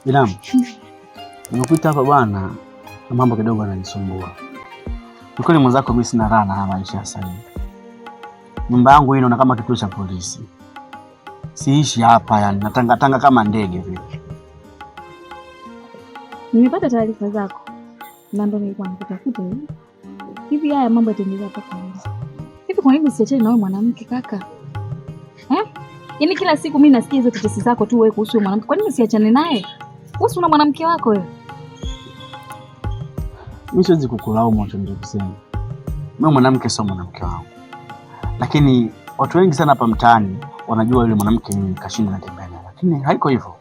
Binamu, nimekuita hapa bwana na mambo kidogo yananisumbua. Ni kweli mwenzako mimi sina raha na maisha sasa hivi. Nyumba yangu hii inaona kama kituo cha polisi. Siishi hapa yani, natanga kama ndege vile. Nimepata taarifa zako. Na ndio nilikuwa nakutafuta hivi. Hivi haya mambo yataendelea mpaka lini? Hivi kwa nini usiachane na wewe mwanamke kaka? Yaani kila siku mimi nasikia hizo tetesi zako tu wewe kuhusu mwanamke. Kwa nini usiachane naye? Wewe una mwanamke wako wewe. Mimi siwezi kukulaumu ndio kusema. Mimi mwanamke sio mwanamke wangu. Lakini watu wengi sana hapa mtaani wanajua yule mwanamke ni kashinda na tembea, lakini haiko hivyo.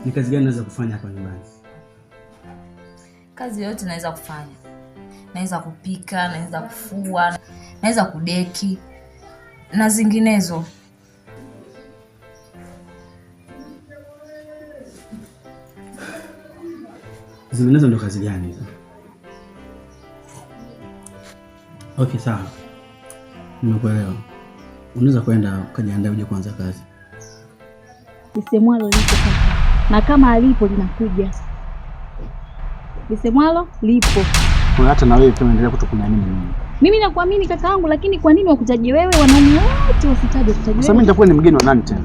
Ni kazi gani naweza kufanya hapa nyumbani? Kazi yote naweza kufanya. Naweza kupika, naweza kufua, naweza kudeki na zinginezo. Zinginezo ndo kazi gani hizo? Okay, sawa. Nimekuelewa. Unaweza kwenda ukajiandaa uje kuanza kazi. Lisemwalo lipo kaka. Na kama alipo linakuja. Lisemwalo lipo. Kwa hata na wewe pia unaendelea kutukunia nini? Mimi nakuamini kaka yangu, lakini kwa nini wakutaje wewe? Wanaume wote wasitaje kutaje wewe. Sasa mimi nitakuwa ni mgeni wa nani tena?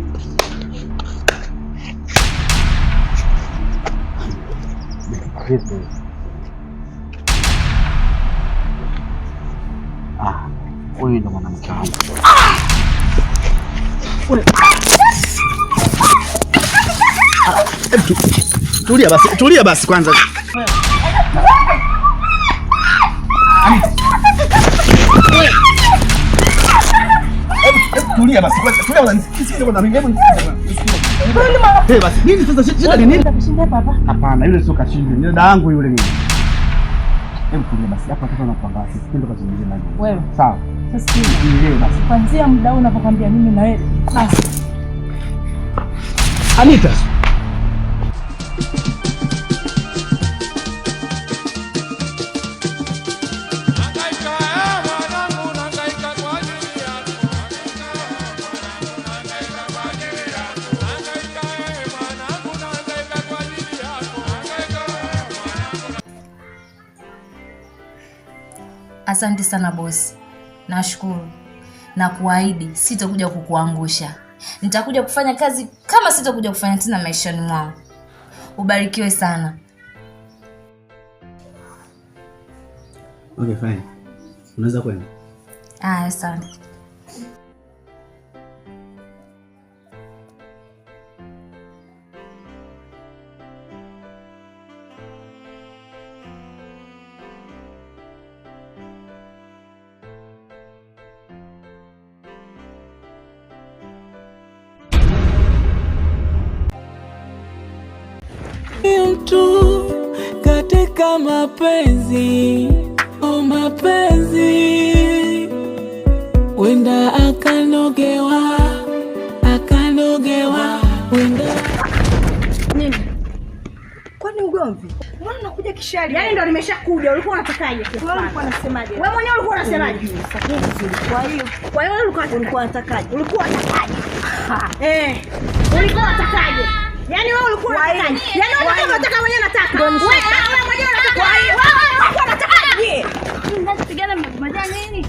Huyu ndo mwanamke wangu. Tulia basi kwanza. Tulia basi kwanza. Tulia unanisikia kwa nini? Basi nini sasa shida ni nini? Kashinda baba. Hapana, yule sio kashinda. Ni dada yangu yule mimi. Hebu tulia basi. Hapa sasa nakuambia sikindo kazungumzie na wewe. Sawa. Sasa nielewe basi. Kuanzia muda huu unapokuambia mimi na wewe. Basi. Anita. Asante sana bosi. Nashukuru. Na kuahidi sitakuja kukuangusha. Nitakuja kufanya kazi kama sitakuja kufanya tena maishani mwangu. Ubarikiwe sana. Okay, fine. Unaweza kwenda? Asante. Mtu katika mapenzi, mapenzi wenda akanogewa wenda. Nini? Kwani ugomvi? Mbona unakuja kishari? Yaani ndo nimeshakuja. Ulikuwa unatakaje? Wewe ulikuwa unasemaje? Wewe mwenyewe ulikuwa unasemaje? Kwa hiyo ulikuwa unatakaje? Ulikuwa unatakaje? Ulikuwa unatakaje? Yaani wewe ulikuwa unatakaje? Yaani wewe unataka mwenyewe nataka. Wewe mwenyewe unataka. Kwa hiyo wewe ulikuwa unatakaje? Mnapigana mmejana nini?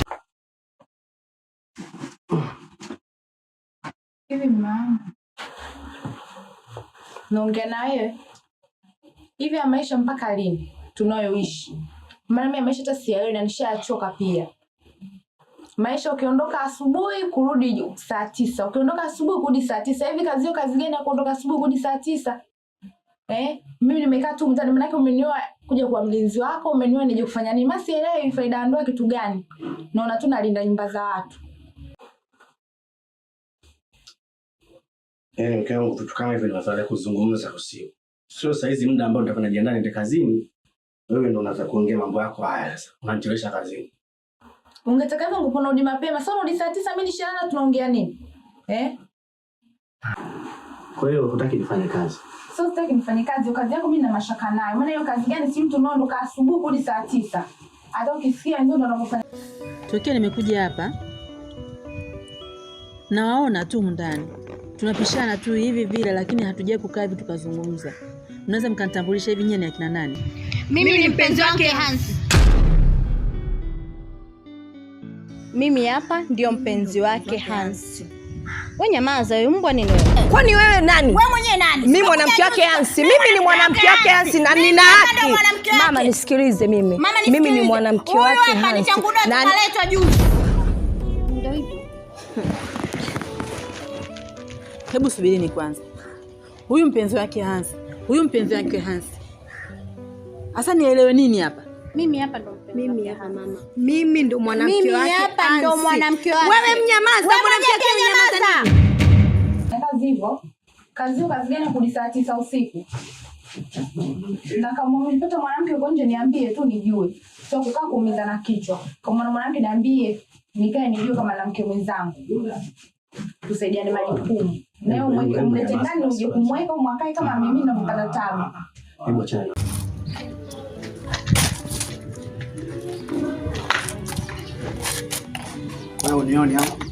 Hivi mama. Naongea na wewe. Hivi ya maisha mpaka lini tunayoishi? Maana mimi maisha hata siyaelewi na nishachoka pia. Maisha ukiondoka asubuhi kurudi saa 9. Ukiondoka asubuhi kurudi saa 9. Hivi kazi hiyo kazi gani ya kuondoka asubuhi kurudi saa 9? Mimi nimekaa tu mtaani, maana umenioa kuja kwa mlinzi wako, umenioa nije kufanya nini? Mimi sielewi faida ya ndoa kitu gani. Naona tu nalinda nyumba za watu. Mke wangu vitu kama hivyo ni masuala ya kuzungumza usiku. Sio saizi muda ambao nitakuwa najiandaa niende kazini. Wewe ndio unaanza kuongea mambo yako haya sasa. Unanichelewesha kazini. Ungetaka hivyo ungepona urudi mapema. Sasa urudi saa 9 mimi nishalala tunaongea nini? Kwa hiyo hutaki nifanye kazi? Sio sitaki nifanye kazi, kazi yako mimi na mashaka nayo. Maana hiyo kazi gani? Si mtu unaondoka asubuhi hadi saa 9. Hata ukisikia ndio unakofanya. Tokea nimekuja hapa nawaona tu ndani. Tunapishana tu hivi vile, lakini hatujai kukaa hivi tukazungumza. Mnaweza mkanitambulisha hivi nyinyi ni akina nani? Mimi ni mpenzi wake Hansi. Mimi hapa ndio mpenzi wake Hansi. Wewe nyamaza, wewe mbwa nini wewe? Kwani wewe nani? Wewe mwenyewe nani? Mimi mwanamke wake Hansi. Mimi ni mwanamke wake Hansi na nina haki. Mama nisikilize mimi. Mimi ni mwanamke wake Hansi. Na kaletwa juzi. Ndio hivyo. Hebu subirini kwanza. Huyu mpenzi wake Hansi. Asa nielewe nini hapa? Mimi hapa ndo mpenzi. Mimi hapa mama. Mimi ndo mwanamke wake. Mimi hapa ndo mwanamke wake. Wewe mnyamaza, mwanamke wake mnyamaza. Kazi hivyo. Kazi gani hadi saa 9 usiku? Na kama umepata mwanamke yuko nje niambie tu nijue. Sio kukaa kuumiza na kichwa. Kama mwanamke niambie nikae nijue kama mwanamke mwenzangu. Tusaidiane majukumu. Leo umlete ndani uje kumweka mwakae kama mimi na mpata tabu. Hebu chai. Wewe unioni hapo?